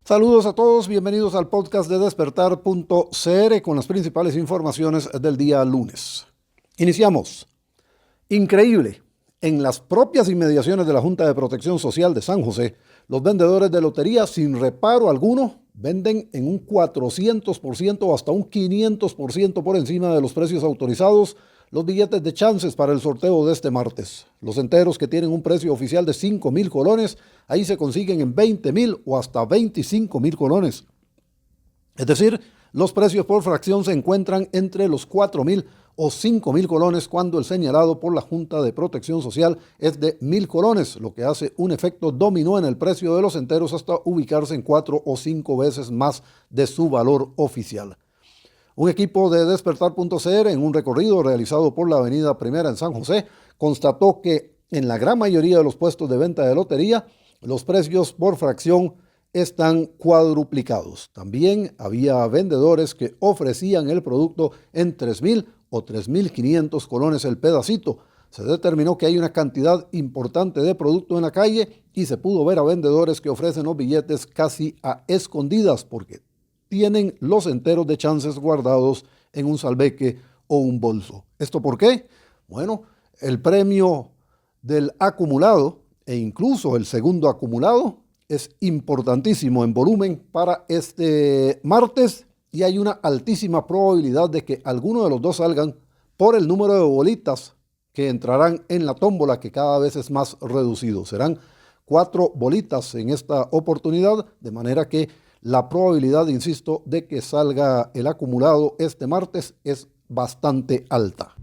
Saludos a todos, bienvenidos al podcast de despertar.cr con las principales informaciones del día lunes. Iniciamos. Increíble. En las propias inmediaciones de la Junta de Protección Social de San José, los vendedores de lotería sin reparo alguno venden en un 400% o hasta un 500% por encima de los precios autorizados los billetes de chances para el sorteo de este martes. Los enteros que tienen un precio oficial de 5,000 colones, ahí se consiguen en 20,000 o hasta 25,000 colones. Es decir, los precios por fracción se encuentran entre los 4,000 o 5,000 colones cuando el señalado por la Junta de Protección Social es de 1,000 colones, lo que hace un efecto dominó en el precio de los enteros hasta ubicarse en 4 o 5 veces más de su valor oficial. Un equipo de despertar.cr en un recorrido realizado por la Avenida Primera en San José constató que en la gran mayoría de los puestos de venta de lotería los precios por fracción están cuadruplicados. También había vendedores que ofrecían el producto en 3,000 o 3,500 colones el pedacito. Se determinó que hay una cantidad importante de producto en la calle y se pudo ver a vendedores que ofrecen los billetes casi a escondidas porque tienen los enteros de chances guardados en un salveque o un bolso. ¿Esto por qué? Bueno, el premio del acumulado e incluso el segundo acumulado es importantísimo en volumen para este martes y hay una altísima probabilidad de que alguno de los dos salgan por el número de bolitas que entrarán en la tómbola, que cada vez es más reducido. Serán 4 bolitas en esta oportunidad, de manera que la probabilidad, insisto, de que salga el acumulado este martes es bastante alta.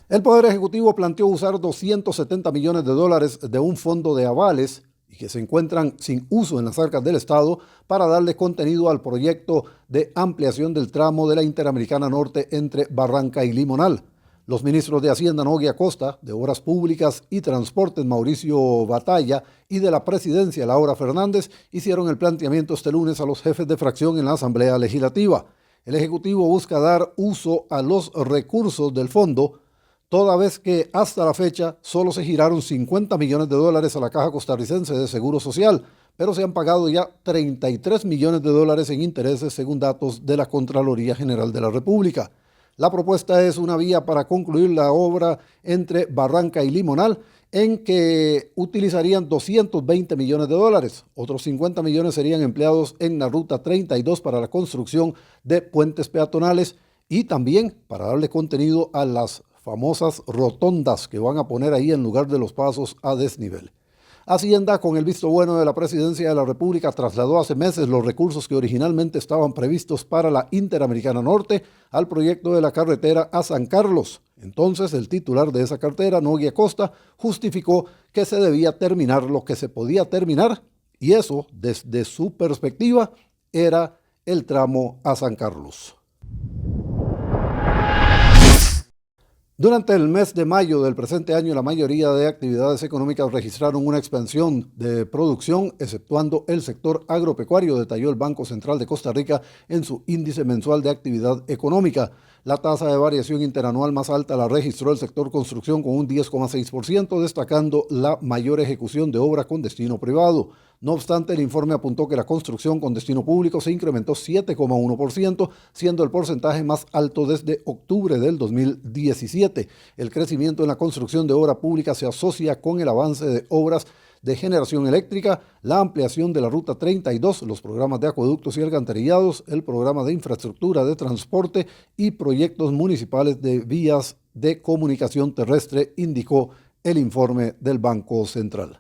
El Poder Ejecutivo planteó usar 270 millones de dólares de un fondo de avales y que se encuentran sin uso en las arcas del Estado para darle contenido al proyecto de ampliación del tramo de la Interamericana Norte entre Barranca y Limonal. Los ministros de Hacienda Nogui Acosta, de Obras Públicas y Transportes Mauricio Batalla y de la Presidencia Laura Fernández hicieron el planteamiento este lunes a los jefes de fracción en la Asamblea Legislativa. El Ejecutivo busca dar uso a los recursos del fondo, toda vez que hasta la fecha solo se giraron 50 millones de dólares a la Caja Costarricense de Seguro Social, pero se han pagado ya 33 millones de dólares en intereses según datos de la Contraloría General de la República. La propuesta es una vía para concluir la obra entre Barranca y Limonal, en que utilizarían 220 millones de dólares. Otros 50 millones serían empleados en la Ruta 32 para la construcción de puentes peatonales y también para darle contenido a las famosas rotondas que van a poner ahí en lugar de los pasos a desnivel. Hacienda, con el visto bueno de la Presidencia de la República, trasladó hace meses los recursos que originalmente estaban previstos para la Interamericana Norte al proyecto de la carretera a San Carlos. Entonces, el titular de esa cartera, Nogui Acosta, justificó que se debía terminar lo que se podía terminar, y eso, desde su perspectiva, era el tramo a San Carlos. Durante el mes de mayo del presente año, la mayoría de actividades económicas registraron una expansión de producción, exceptuando el sector agropecuario, detalló el Banco Central de Costa Rica en su índice mensual de actividad económica. La tasa de variación interanual más alta la registró el sector construcción con un 10,6%, destacando la mayor ejecución de obra con destino privado. No obstante, el informe apuntó que la construcción con destino público se incrementó 7,1%, siendo el porcentaje más alto desde octubre del 2017. El crecimiento en la construcción de obra pública se asocia con el avance de obras de generación eléctrica, la ampliación de la Ruta 32, los programas de acueductos y alcantarillados, el programa de infraestructura de transporte y proyectos municipales de vías de comunicación terrestre, indicó el informe del Banco Central.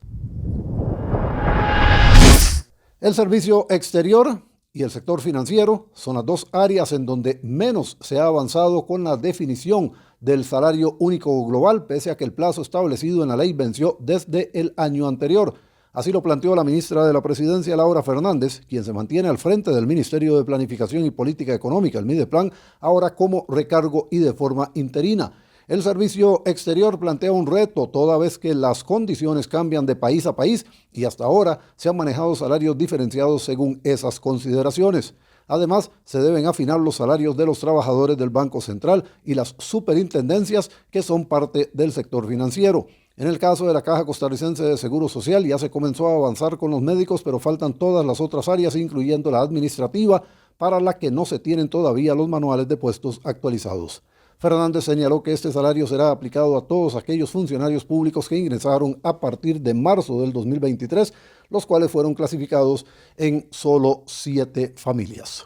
El servicio exterior y el sector financiero son las dos áreas en donde menos se ha avanzado con la definición del salario único global, pese a que el plazo establecido en la ley venció desde el año anterior. Así lo planteó la ministra de la Presidencia, Laura Fernández, quien se mantiene al frente del Ministerio de Planificación y Política Económica, el Mideplan, ahora como recargo y de forma interina. El servicio exterior plantea un reto toda vez que las condiciones cambian de país a país y hasta ahora se han manejado salarios diferenciados según esas consideraciones. Además, se deben afinar los salarios de los trabajadores del Banco Central y las superintendencias que son parte del sector financiero. En el caso de la Caja Costarricense de Seguro Social ya se comenzó a avanzar con los médicos, pero faltan todas las otras áreas, incluyendo la administrativa, para la que no se tienen todavía los manuales de puestos actualizados. Fernández señaló que este salario será aplicado a todos aquellos funcionarios públicos que ingresaron a partir de marzo del 2023, los cuales fueron clasificados en solo 7 familias.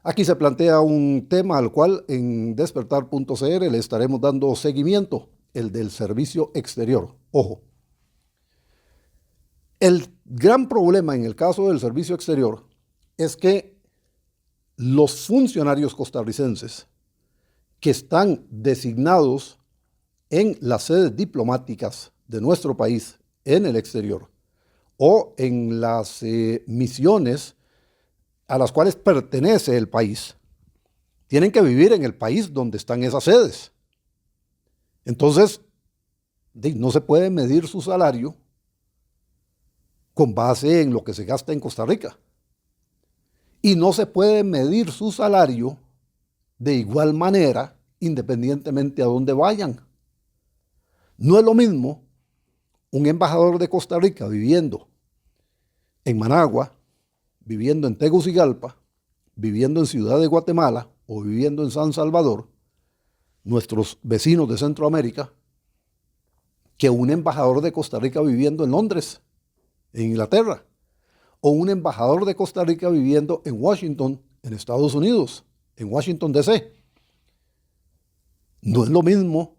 Aquí se plantea un tema al cual en despertar.cr le estaremos dando seguimiento, el del servicio exterior. Ojo, el gran problema en el caso del servicio exterior es que los funcionarios costarricenses que están designados en las sedes diplomáticas de nuestro país en el exterior o en las misiones a las cuales pertenece el país, tienen que vivir en el país donde están esas sedes. Entonces, no se puede medir su salario con base en lo que se gasta en Costa Rica. Y no se puede medir su salario de igual manera independientemente a dónde vayan. No es lo mismo un embajador de Costa Rica viviendo en Managua, viviendo en Tegucigalpa, viviendo en Ciudad de Guatemala o viviendo en San Salvador, nuestros vecinos de Centroamérica, que un embajador de Costa Rica viviendo en Londres, en Inglaterra, o un embajador de Costa Rica viviendo en Washington, en Estados Unidos, en Washington, D.C. No es lo mismo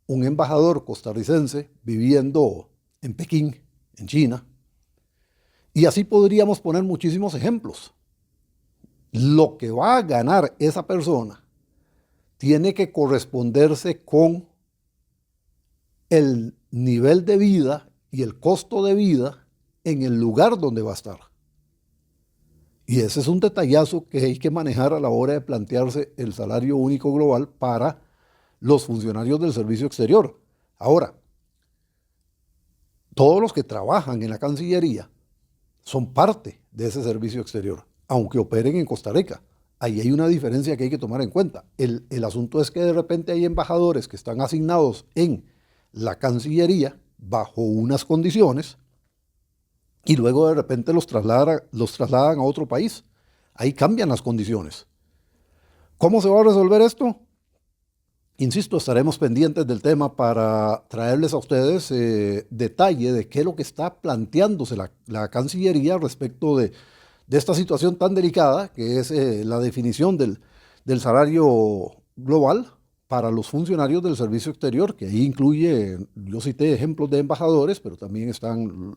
un embajador costarricense viviendo en Pekín, en China. Y así podríamos poner muchísimos ejemplos. Lo que va a ganar esa persona tiene que corresponderse con el nivel de vida y el costo de vida en el lugar donde va a estar. Y ese es un detallazo que hay que manejar a la hora de plantearse el salario único global para los funcionarios del servicio exterior. Ahora, todos los que trabajan en la Cancillería son parte de ese servicio exterior, aunque operen en Costa Rica. Ahí hay una diferencia que hay que tomar en cuenta. El asunto es que de repente hay embajadores que están asignados en la Cancillería bajo unas condiciones y luego de repente los trasladan a otro país. Ahí cambian las condiciones. ¿Cómo se va a resolver esto? Insisto, estaremos pendientes del tema para traerles a ustedes detalle de qué es lo que está planteándose la Cancillería respecto de esta situación tan delicada que es la definición del salario global para los funcionarios del servicio exterior, que ahí incluye, yo cité ejemplos de embajadores, pero también están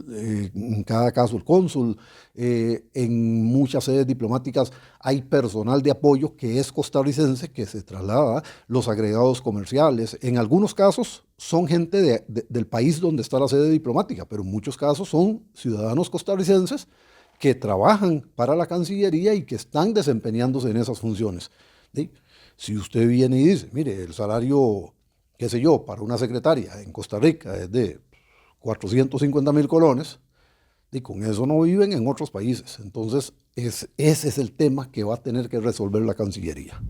en cada caso el cónsul, en muchas sedes diplomáticas hay personal de apoyo que es costarricense, que se traslada, los agregados comerciales, en algunos casos son gente del país donde está la sede diplomática, pero en muchos casos son ciudadanos costarricenses que trabajan para la Cancillería y que están desempeñándose en esas funciones. ¿Sí? Si usted viene y dice, mire, el salario, qué sé yo, para una secretaria en Costa Rica es de 450,000 colones, y con eso no viven en otros países. Entonces, ese es el tema que va a tener que resolver la Cancillería.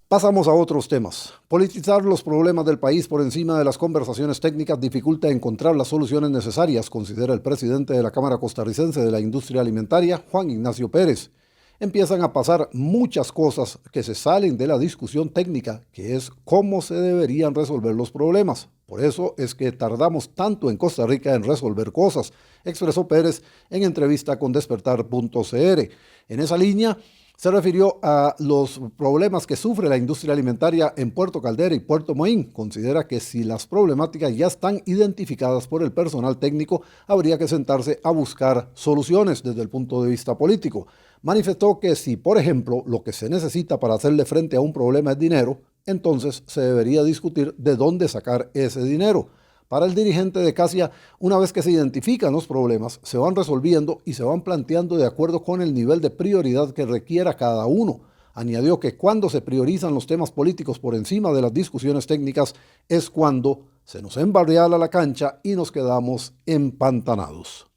Pasamos a otros temas. Politizar los problemas del país por encima de las conversaciones técnicas dificulta encontrar las soluciones necesarias, considera el presidente de la Cámara Costarricense de la Industria Alimentaria, Juan Ignacio Pérez. Empiezan a pasar muchas cosas que se salen de la discusión técnica, que es cómo se deberían resolver los problemas. Por eso es que tardamos tanto en Costa Rica en resolver cosas, expresó Pérez en entrevista con despertar.cr. En esa línea se refirió a los problemas que sufre la industria alimentaria en Puerto Caldera y Puerto Moín. Considera que si las problemáticas ya están identificadas por el personal técnico, habría que sentarse a buscar soluciones desde el punto de vista político. Manifestó que si, por ejemplo, lo que se necesita para hacerle frente a un problema es dinero, entonces se debería discutir de dónde sacar ese dinero. Para el dirigente de Casia, una vez que se identifican los problemas, se van resolviendo y se van planteando de acuerdo con el nivel de prioridad que requiera cada uno. Añadió que cuando se priorizan los temas políticos por encima de las discusiones técnicas es cuando se nos embarriala la cancha y nos quedamos empantanados.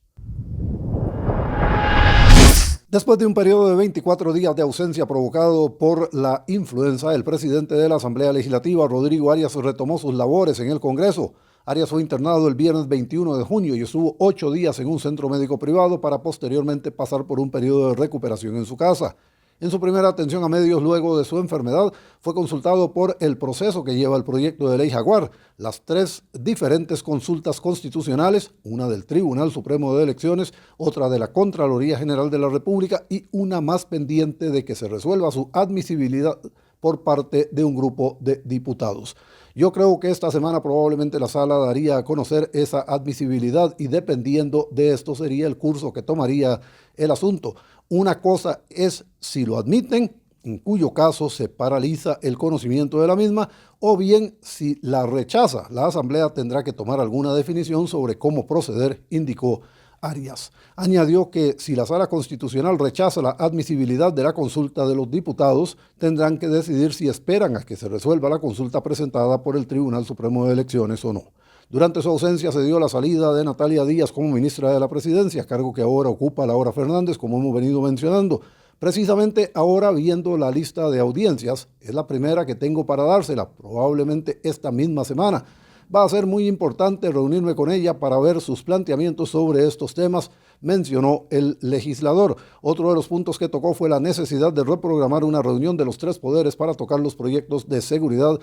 Después de un periodo de 24 días de ausencia provocado por la influenza, el presidente de la Asamblea Legislativa, Rodrigo Arias, retomó sus labores en el Congreso. Arias fue internado el viernes 21 de junio y estuvo 8 días en un centro médico privado para posteriormente pasar por un periodo de recuperación en su casa. En su primera atención a medios luego de su enfermedad, fue consultado por el proceso que lleva el proyecto de ley Jaguar, las 3 diferentes consultas constitucionales, una del Tribunal Supremo de Elecciones, otra de la Contraloría General de la República y una más pendiente de que se resuelva su admisibilidad por parte de un grupo de diputados. Yo creo que esta semana probablemente la sala daría a conocer esa admisibilidad y dependiendo de esto sería el curso que tomaría el asunto. Una cosa es si lo admiten, en cuyo caso se paraliza el conocimiento de la misma, o bien si la rechaza, la Asamblea tendrá que tomar alguna definición sobre cómo proceder, indicó Arias. Añadió que si la Sala Constitucional rechaza la admisibilidad de la consulta de los diputados, tendrán que decidir si esperan a que se resuelva la consulta presentada por el Tribunal Supremo de Elecciones o no. Durante su ausencia se dio la salida de Natalia Díaz como ministra de la Presidencia, cargo que ahora ocupa Laura Fernández, como hemos venido mencionando. Precisamente ahora, viendo la lista de audiencias, es la primera que tengo para dársela, probablemente esta misma semana. Va a ser muy importante reunirme con ella para ver sus planteamientos sobre estos temas, mencionó el legislador. Otro de los puntos que tocó fue la necesidad de reprogramar una reunión de los 3 poderes para tocar los proyectos de seguridad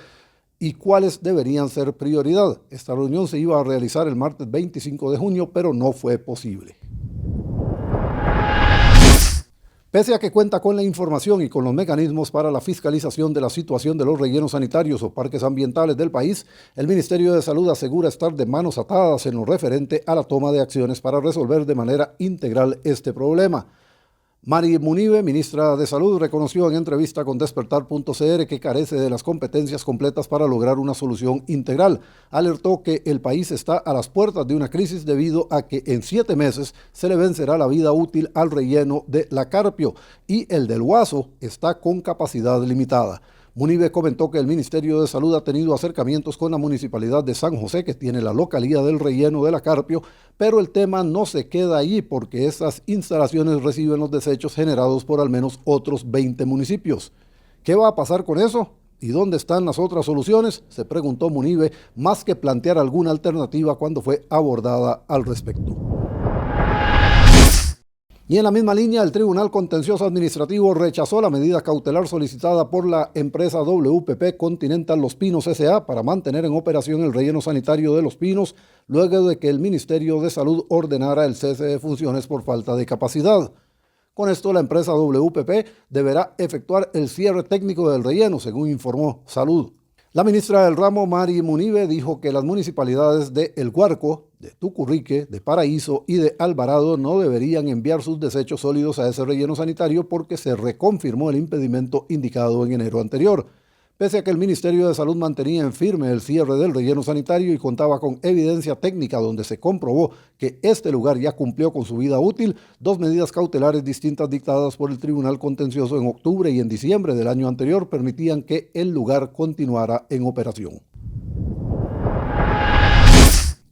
y cuáles deberían ser prioridad. Esta reunión se iba a realizar el martes 25 de junio, pero no fue posible. Pese a que cuenta con la información y con los mecanismos para la fiscalización de la situación de los rellenos sanitarios o parques ambientales del país, el Ministerio de Salud asegura estar de manos atadas en lo referente a la toma de acciones para resolver de manera integral este problema. Mari Munive, ministra de Salud, reconoció en entrevista con Despertar.cr que carece de las competencias completas para lograr una solución integral. Alertó que el país está a las puertas de una crisis debido a que en 7 meses se le vencerá la vida útil al relleno de La Carpio y el del Guaso está con capacidad limitada. Munive comentó que el Ministerio de Salud ha tenido acercamientos con la Municipalidad de San José, que tiene la localía del relleno de La Carpio, pero el tema no se queda allí porque estas instalaciones reciben los desechos generados por al menos otros 20 municipios. ¿Qué va a pasar con eso? ¿Y dónde están las otras soluciones?, se preguntó Munive, más que plantear alguna alternativa cuando fue abordada al respecto. Y en la misma línea, el Tribunal Contencioso Administrativo rechazó la medida cautelar solicitada por la empresa WPP Continental Los Pinos S.A. para mantener en operación el relleno sanitario de Los Pinos, luego de que el Ministerio de Salud ordenara el cese de funciones por falta de capacidad. Con esto, la empresa WPP deberá efectuar el cierre técnico del relleno, según informó Salud. La ministra del ramo, Mari Munive, dijo que las municipalidades de El Guarco, de Tucurrique, de Paraíso y de Alvarado no deberían enviar sus desechos sólidos a ese relleno sanitario porque se reconfirmó el impedimento indicado en enero anterior. Pese a que el Ministerio de Salud mantenía en firme el cierre del relleno sanitario y contaba con evidencia técnica donde se comprobó que este lugar ya cumplió con su vida útil, 2 medidas cautelares distintas dictadas por el Tribunal Contencioso en octubre y en diciembre del año anterior permitían que el lugar continuara en operación.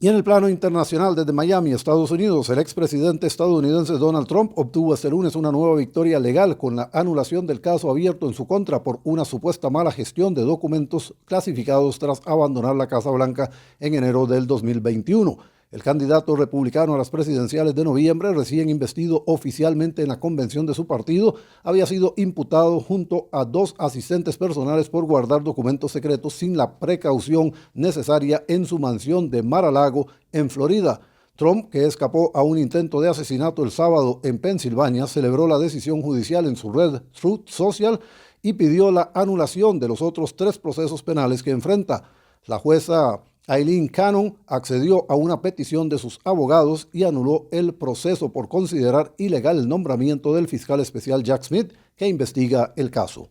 Y en el plano internacional, desde Miami, Estados Unidos, el expresidente estadounidense Donald Trump obtuvo este lunes una nueva victoria legal con la anulación del caso abierto en su contra por una supuesta mala gestión de documentos clasificados tras abandonar la Casa Blanca en enero del 2021. El candidato republicano a las presidenciales de noviembre, recién investido oficialmente en la convención de su partido, había sido imputado junto a 2 asistentes personales por guardar documentos secretos sin la precaución necesaria en su mansión de Mar-a-Lago, en Florida. Trump, que escapó a un intento de asesinato el sábado en Pensilvania, celebró la decisión judicial en su red Truth Social y pidió la anulación de los otros 3 procesos penales que enfrenta. La jueza Aileen Cannon accedió a una petición de sus abogados y anuló el proceso por considerar ilegal el nombramiento del fiscal especial Jack Smith, que investiga el caso.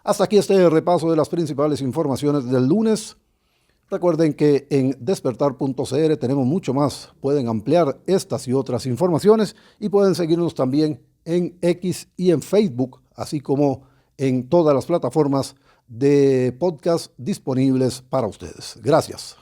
Hasta aquí este repaso de las principales informaciones del lunes. Recuerden que en despertar.cr tenemos mucho más. Pueden ampliar estas y otras informaciones y pueden seguirnos también en X y en Facebook, así como en todas las plataformas de podcast disponibles para ustedes. Gracias.